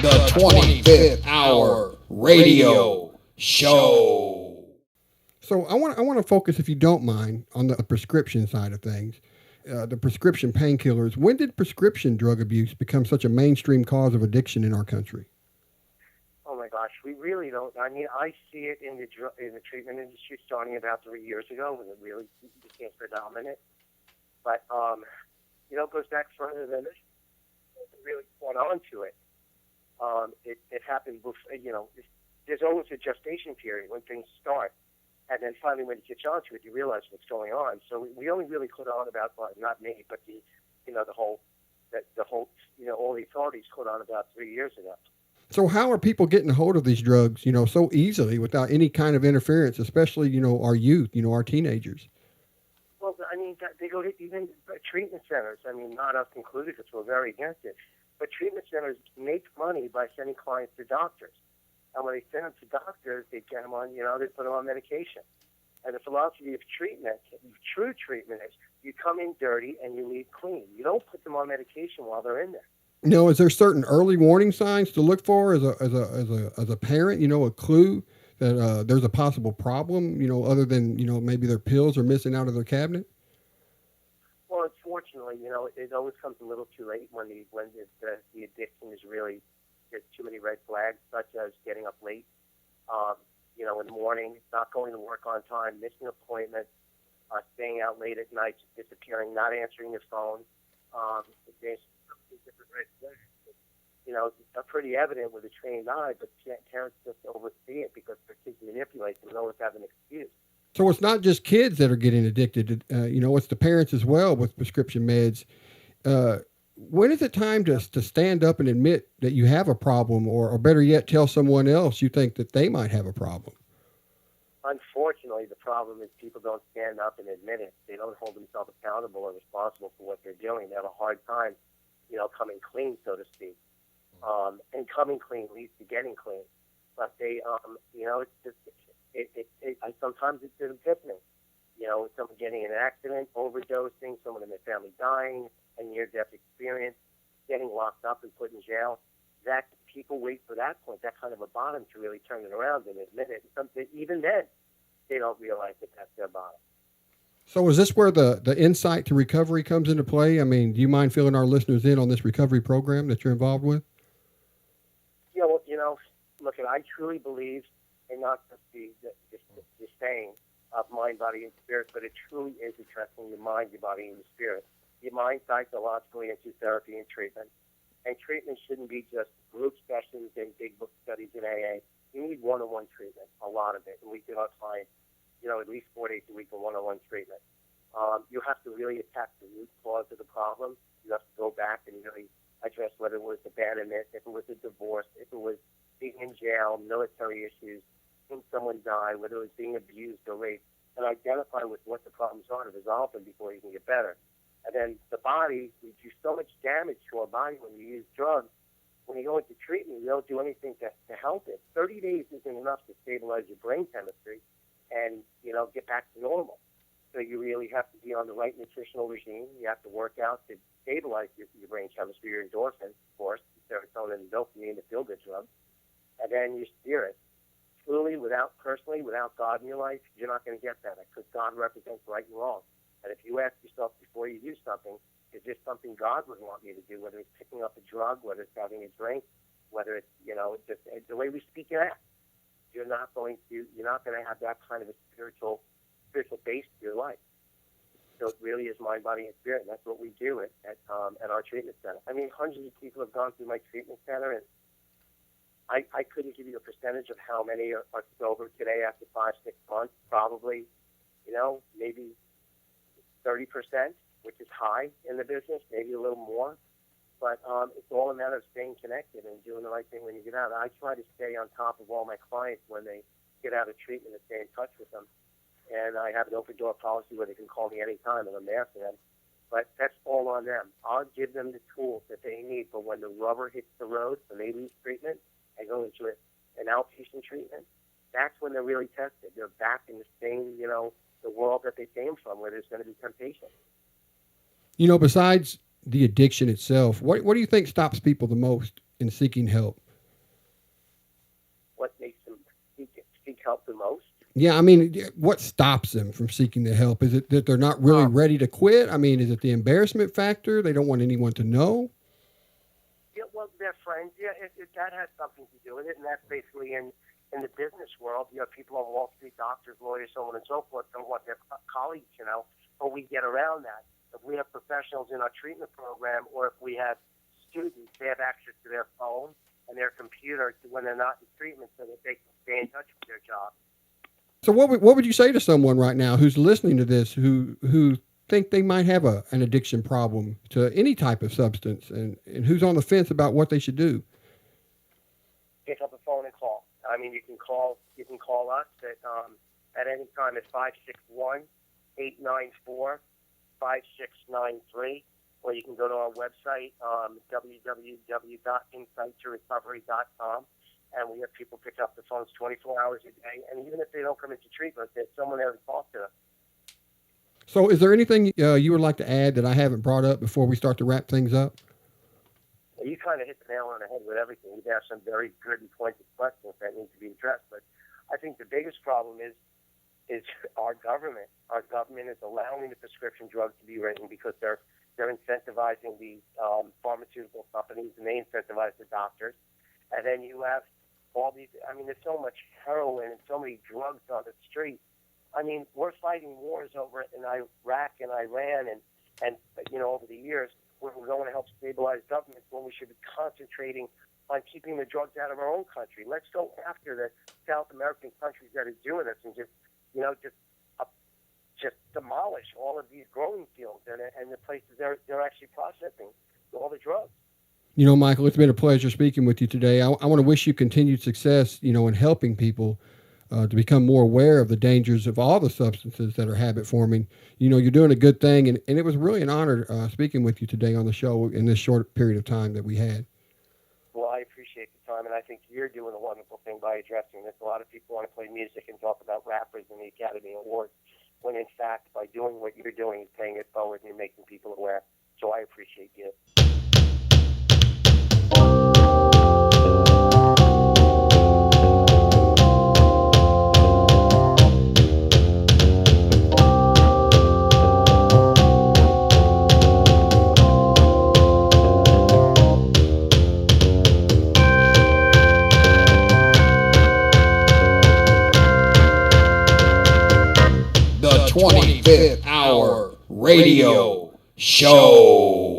the 25th Hour Radio Show. So I want to focus, if you don't mind, on the prescription side of things. The prescription painkillers. When did prescription drug abuse become such a mainstream cause of addiction in our country? Oh my gosh, we really don't. I mean, I see it in the treatment industry starting about 3 years ago when it really became predominant. But it goes back further than this. It really caught on to it. It happened before. There's always a gestation period when things start, and then finally when you catch on to it, you realize what's going on. So we only really caught on about, well, not me, but all the authorities caught on about 3 years ago. So how are people getting a hold of these drugs, so easily without any kind of interference, especially, our youth, our teenagers? Well, I mean, they go to even treatment centers. I mean, not us included, because we're very against it. But treatment centers make money by sending clients to doctors. And when they send them to doctors, they get them on, they put them on medication. And the philosophy of treatment, true treatment, is you come in dirty and you leave clean. You don't put them on medication while they're in there. Is there certain early warning signs to look for as a parent? A clue that there's a possible problem. Other than maybe their pills are missing out of their cabinet. Well, unfortunately, it always comes a little too late when the addiction is really, there's too many red flags, such as getting up late, in the morning, not going to work on time, missing appointments, staying out late at night, disappearing, not answering your phone. There's different red flags. It's pretty evident with a trained eye, but parents just oversee it because their kids manipulate them and always have an excuse. So it's not just kids that are getting addicted. It's the parents as well with prescription meds. When is it time to stand up and admit that you have a problem, or better yet, tell someone else you think that they might have a problem? Unfortunately, the problem is people don't stand up and admit it. They don't hold themselves accountable or responsible for what they're doing. They have a hard time, coming clean, so to speak. And coming clean leads to getting clean. But they, it's just, sometimes it's an epiphany. Someone getting in an accident, overdosing, someone in their family dying, a near-death experience, getting locked up and put in jail. That people wait for that point, that kind of a bottom, to really turn it around and admit it. Even then, they don't realize that that's their bottom. So is this where the insight to recovery comes into play? I mean, do you mind filling our listeners in on this recovery program that you're involved with? Yeah, well, look, I truly believe in not just the saying of mind, body, and spirit, but it truly is addressing your mind, your body, and your spirit. Your mind psychologically into therapy and treatment. And treatment shouldn't be just group sessions and big book studies in AA. You need one-on-one treatment, a lot of it. And we give our clients, at least 4 days a week of one-on-one treatment. You have to really attack the root cause of the problem. You have to go back and really address whether it was abandonment, if it was a divorce, if it was being in jail, military issues, when someone died, whether it was being abused or raped, and identify with what the problems are to resolve them before you can get better. And then the body, we do so much damage to our body when we use drugs. When you go into treatment, you don't do anything to help it. 30 days isn't enough to stabilize your brain chemistry and, get back to normal. So you really have to be on the right nutritional regime. You have to work out to stabilize your brain chemistry, your endorphins, of course, serotonin and dopamine, the feel-good drugs, and then your spirit. Truly, without God in your life, you're not going to get that, because God represents right and wrong. And if you ask yourself before you do something, is this something God would want me to do, whether it's picking up a drug, whether it's having a drink, whether it's, just the way we speak and act, you're not going to have that kind of a spiritual base to your life. So it really is mind, body, and spirit, and that's what we do at our treatment center. I mean, hundreds of people have gone through my treatment center, and I couldn't give you a percentage of how many are sober today after 5-6 months. Probably, maybe 30%, which is high in the business, maybe a little more. But it's all a matter of staying connected and doing the right thing when you get out. I try to stay on top of all my clients when they get out of treatment and stay in touch with them. And I have an open door policy where they can call me anytime and I'm there for them. But that's all on them. I'll give them the tools that they need. But when the rubber hits the road and they lose treatment and go into an outpatient treatment, that's when they're really tested. They're back in the same, the world that they came from, where there's going to be temptation. Besides the addiction itself, what do you think stops people the most in seeking help? the most. Yeah, I mean, what stops them from seeking the help? Is it that they're not really ready to quit? I mean, is it the embarrassment factor? They don't want anyone to know? Yeah, well, their friends. Yeah, that has something to do with it, and that's basically in the business world. You know, people on Wall Street, doctors, lawyers, so on and so forth, don't want their colleagues to know. But we get around that. If we have professionals in our treatment program, or if we have students, they have access to their phone and their computer when they're not in treatment, so that they can stay in touch with their job. So what would you say to someone right now who's listening to this who think they might have an addiction problem to any type of substance and who's on the fence about what they should do? Pick up the phone and call. I mean, you can call us at any time at 561-894-5693, or you can go to our website, www.insighttorecovery.com. And we have people pick up the phones 24 hours a day. And even if they don't come into treatment, there's someone there to talk to them. So is there anything you would like to add that I haven't brought up before we start to wrap things up? Well, you kind of hit the nail on the head with everything. You've asked some very good and pointed questions that need to be addressed. But I think the biggest problem is our government. Our government is allowing the prescription drugs to be written because they're incentivizing these pharmaceutical companies, and they incentivize the doctors. And then you have all these, I mean, there's so much heroin and so many drugs on the street. I mean, we're fighting wars over it in Iraq and Iran and over the years, we're going to help stabilize governments when we should be concentrating on keeping the drugs out of our own country. Let's go after the South American countries that are doing this and just demolish all of these growing fields and the places they're actually processing all the drugs. You know, Michael, it's been a pleasure speaking with you today. I want to wish you continued success, in helping people to become more aware of the dangers of all the substances that are habit forming. You're doing a good thing, and it was really an honor speaking with you today on the show in this short period of time that we had. Well, I appreciate the time, and I think you're doing a wonderful thing by addressing this. A lot of people want to play music and talk about rappers and the Academy Awards, when in fact, by doing what you're doing, you're paying it forward and you're making people aware. So I appreciate you. The 25th Hour Radio Show.